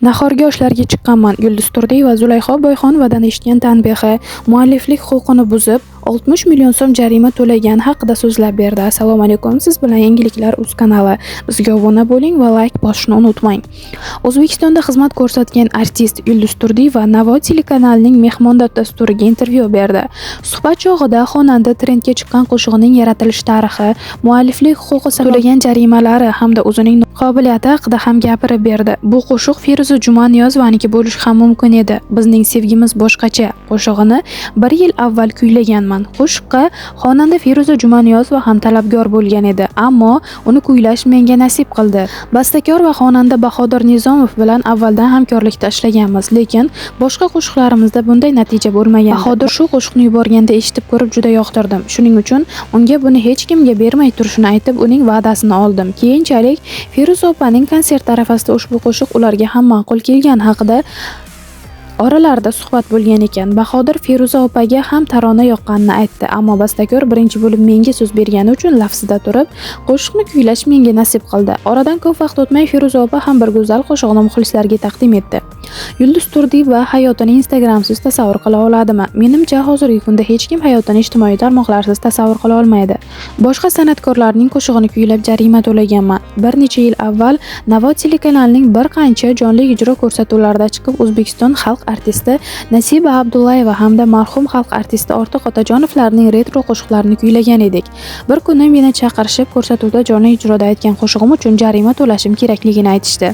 Nahorga yoshlarga chiqqanman. Yulduz Turdiyeva Zulayho Boyxonovadan eshitgan tanbehi, mualliflik huquqini buzib, 60 million so'm jarima to'lagani haqida so'zlab berdi. Assalomu alaykum. Siz bilan Yangiliklar.uz kanali. Bizga obuna bo'ling va like bosishni unutmang. O'zbekistonda xizmat ko'rsatgan artist Yulduz Turdiyeva Navo telekanalining Mehmonda dasturiga intervyu berdi. Suhbat chog'ida xonanda trendga chiqqan qo'shig'ining yaratilish tarixi, mualliflik huquqi to'lagan jarimalari hamda o'zining qobiliyati haqida ham gapirib berdi. Bu qo'shiq Feruza Jumaniyozovaniki bo'lishi ham mumkin edi. Bizning sevgimiz boshqacha qo'shig'ini 1 yil avval kuylaganman. Qo'shiqqa xonanda Feruza Jumaniyozova ham talabgor bo'lgan edi, ammo uni kuylash menga nasib qildi. Bastakor va xonanda Bahodir Nizomov bilan avvaldan hamkorlikda ishlaganmiz, lekin boshqa qo'shiqlarimizda bunday natija bo'lmagan. Bahodir shu qo'shiqni yuborganda eshitib ko'rib juda yoqtirdim. Shuning uchun unga buni hech kimga bermay turishini aytib, uning va'dasini oldim. Keyinchalik Feruza opaning konsert arafasida ushbu qo'shiq ularga ham ma'qul kelgani haqida oralarida suhbat bo'lgan ekan. Bahodir Feruza opaga ham tarona yoqqanini aytdi, ammo bastakor birinchi bo'lib menga so'z bergani uchun lafzida turib, qo'shiqni kuylash menga nasib qildi. Oradan ko'p vaqt o'tmay Feruza opa ham bir go'zal qo'shiqni muxlislarga taqdim etdi. Yulduz Turdiyeva hayotini Instagramsiz tasavvur qila oladimi? Menimcha, hozirgi kunda hech kim hayotini ijtimoiy tarmoqlarsiz tasavvur qila olmaydi. Boshqa san'atkorlarning qo'shig'ini kuylab jarima to'laganman. Bir necha yil avval Navo telekanalining bir qancha jonli ijro ko'rsatuvlarida chiqib, O'zbekiston xalq artisti Nasiba Abdullayeva hamda marhum xalq artisti Ortiq Otajonovlarning retro qo'shiqlarini kuylagan edik. Bir kuni meni chaqirishib, ko'rsatuvda jonli ijroda aytgan qo'shig'im uchun jarima to'lashim kerakligini aytishdi.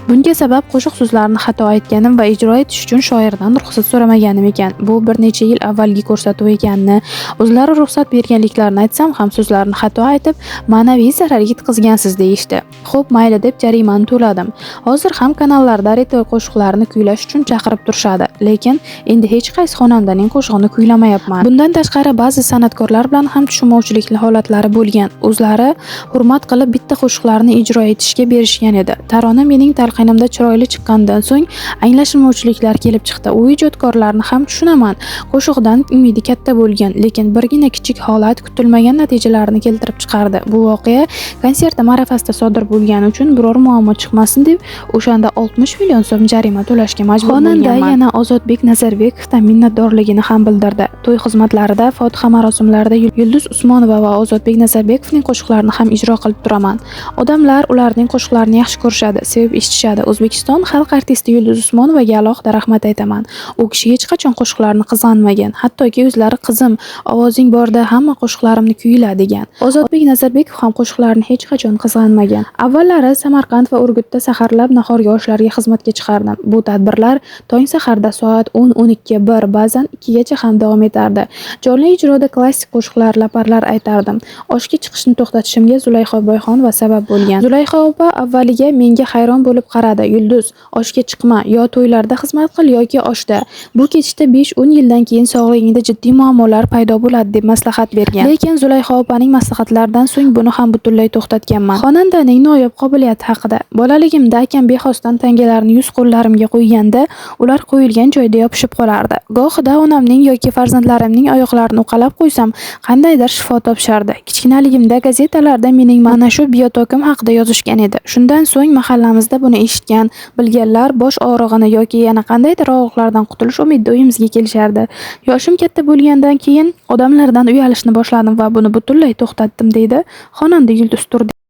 Bunga sabab qo'shiq so'zlarini xato aytganim va ijro etish uchun shoirdan ruxsat so'ramaganim ekan. Bu bir necha yil avvalgi ko'rsatuv ekanini, o'zlari ruxsat berganliklarini aytsam ham so'zlarni xato aytib, ma'naviy zarar yetkazgansiz deyishdi. Xo'p, mayli deb jarimani to'ladim. Hozir ham kanallarda retro qo'shiqlarni kuylash uchun chaqirib turishadi, lekin endi hech qaysi xonandaning qo'shig'ini kuylamayapman. Bundan tashqari ba'zi san'atkorlar bilan ham tushunmovchilik holatlari bo'lgan. O'zlari hurmat qilib bitta qo'shiqlarni ijro etishga berishgan edi. Tarona mening talqinimda chiroyli chiqqanidan so'ng anglashilmovchiliklar kelib chiqdi. U ijodkorlarni ham tushunaman. Qo'shiqdan umidi katta bo'lgan, lekin birgina kichik holat kutilmagan natijalarni keltirib chiqardi. Bu voqea konsertim arafasida sodir bo'lgani uchun biror muammo chiqmasin deb o'shanda 60 million so'm jarima to'lashga majbur bo'lganman. Xonanda yana Ozodbek Nazarbekovdan minnatdorligini ham bildirdi. To'y xizmatlarida, fotiha marosimlarida Yulduz Usmonova va Ozodbek Nazarbekovning qo'shiqlarini ham ijro qilib turaman. Odamlar ularning qo'shiqlarini yaxshi ko'rishadi, sevib eshitishadi. O'zbekiston xalq artisti Yulduz Usmonovaga alohida rahmat aytaman. U kishi hech qachon qo'shiqlarni qizg'anmagan. Hattoki o'zlari qizim, ovozing borda hamma qo'shiqlarimni kuyla degan. Ozodbek Nazarbekov ham qo'shiqlarini hech qachon qizg'anmagan. Avvallari Samarqand va Urgutda saharlab nahorga yoshlarga xizmatga chiqardim. Bu tadbirlar tong saharda soat 10, 12, 1, ba'zan 2 gacha ham davom etardi. Jonli ijroda klassik qo'shiqlar, laparlar aytardim. Oshga chiqishni to'xtatishimga Zulayho Boyxonova sabab bo'lgan. Zulayho opa avvaliga menga hayron bo'lib qaradi. Yulduz, oshga chiqma, yo to'ylarda xizmat qil yoki oshda. Bu ketishda 5-10 yildan keyin sog'lig'ingda jiddiy muammolar paydo bo'ladi deb maslahat bergan. Lekin Zulayho opaning maslahatlaridan so'ng buni ham butunlay to'xtatganman. Xonandaning noyob qobiliyati haqida. Bolaligimda akam bexosdan tangalarni yuz qo'llarimga qo'yganda, ular qo'yilgan joyda yopishib qolardi. Gohida onamning yoki farzandlarimning oyoqlarini uqalab qo'ysam, qandaydir shifo topishardi. Kichkinaligimda gazetalarda mening mana shu biotokim haqida yozishgan edi. Shundan so'ng mahallamizda buni eshitgan, bilganlar bosh og'rig'ini yoki yana qandaydir og'riqlardan qutulish umidida uyimizga kelishardi. Yoshim katta bo'lgandan keyin odamlardan uyalishni boshladim va buni butunlay to'xtatdim deydi xonanda Yulduz Turdiyeva.